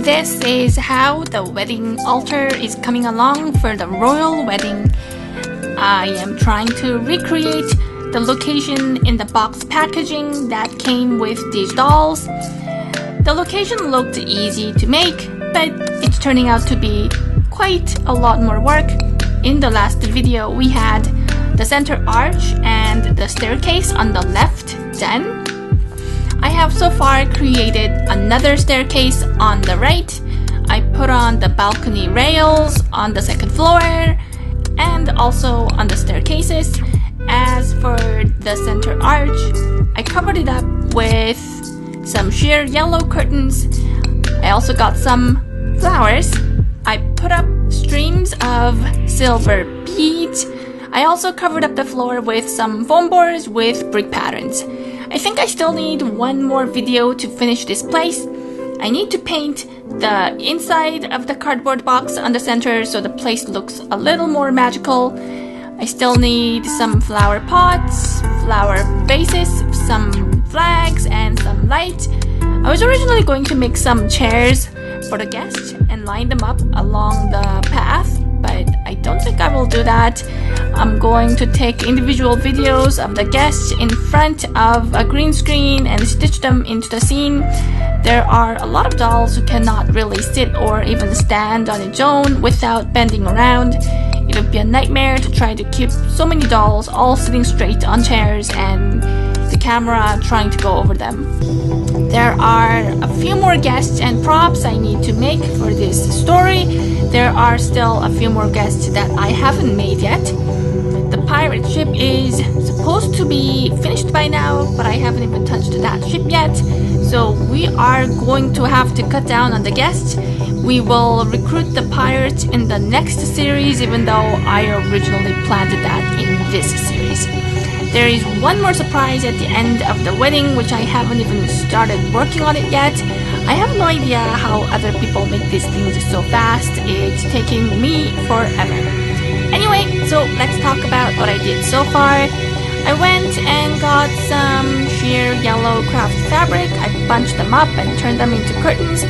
this is how the wedding altar is coming along for the royal wedding. I am trying to recreate the location in the box packaging that came with these dolls. The location looked easy to make, but it's turning out to be quite a lot more work. In the last video, we had the center arch and the staircase on the left done. I have so far created another staircase on the right. I put on the balcony rails on the second floor and also on the staircases. As for the center arch, I covered it up with some sheer yellow curtains. I also got some flowers. I put up streams of silver beads. I also covered up the floor with some foam boards with brick patterns. I think I still need one more video to finish this place. I need to paint the inside of the cardboard box on the center so the place looks a little more magical. I still need some flower pots, flower vases, some flags, and some light. I was originally going to make some chairs for the guests and line them up along the path, but I don't think I will do that. I'm going to take individual videos of the guests in front of a green screen and stitch them into the scene. There are a lot of dolls who cannot really sit or even stand on its own without bending around. It would be a nightmare to try to keep so many dolls all sitting straight on chairs and the camera trying to go over them. There are a few more guests and props I need to make for this story. There are still a few more guests that I haven't made yet. The pirate ship is supposed to be finished by now, but I haven't even touched that ship yet. So we are going to have to cut down on the guests. We will recruit the pirates in the next series, even though I originally planned that in this series. There is one more surprise at the end of the wedding, which I haven't even started working on it yet. I have no idea how other people make these things so fast. It's taking me forever. Anyway, so let's talk about what I did so far. I went and got some sheer yellow craft fabric. I bunched them up and turned them into curtains.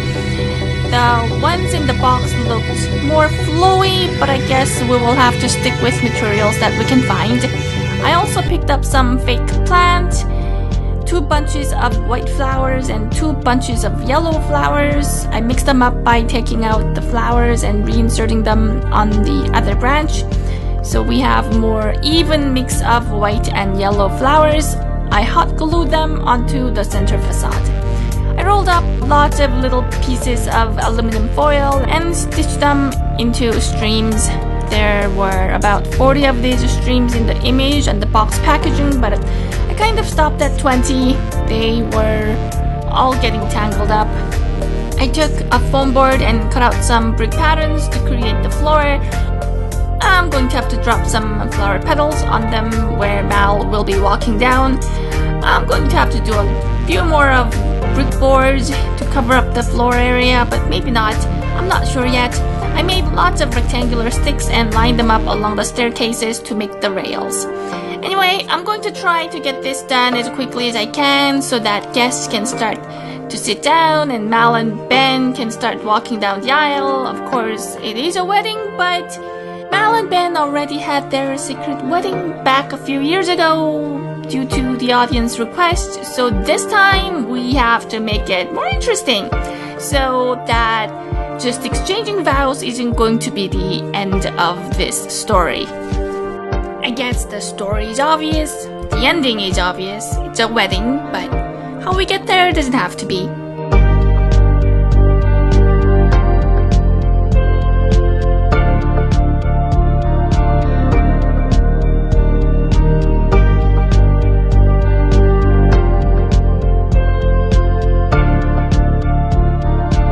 The ones in the box looked more flowy, but I guess we will have to stick with materials that we can find. I also picked up some fake plant, 2 bunches of white flowers and 2 bunches of yellow flowers. I mixed them up by taking out the flowers and reinserting them on the other branch. So we have more even mix of white and yellow flowers. I hot glued them onto the center facade. I rolled up lots of little pieces of aluminum foil and stitched them into streams. There were about 40 of these streams in the image and the box packaging, but I kind of stopped at 20. They were all getting tangled up. I took a foam board and cut out some brick patterns to create the floor. I'm going to have to drop some flower petals on them where Mal will be walking down. I'm going to have to do a few more of brick boards to cover up the floor area, but maybe not. I'm not sure yet. I made lots of rectangular sticks and lined them up along the staircases to make the rails. Anyway, I'm going to try to get this done as quickly as I can so that guests can start to sit down and Mal and Ben can start walking down the aisle. Of course, it is a wedding, but Mal and Ben already had their secret wedding back a few years ago due to the audience request, so this time we have to make it more interesting so that just exchanging vows isn't going to be the end of this story. I guess the story is obvious, the ending is obvious, it's a wedding, but how we get there doesn't have to be.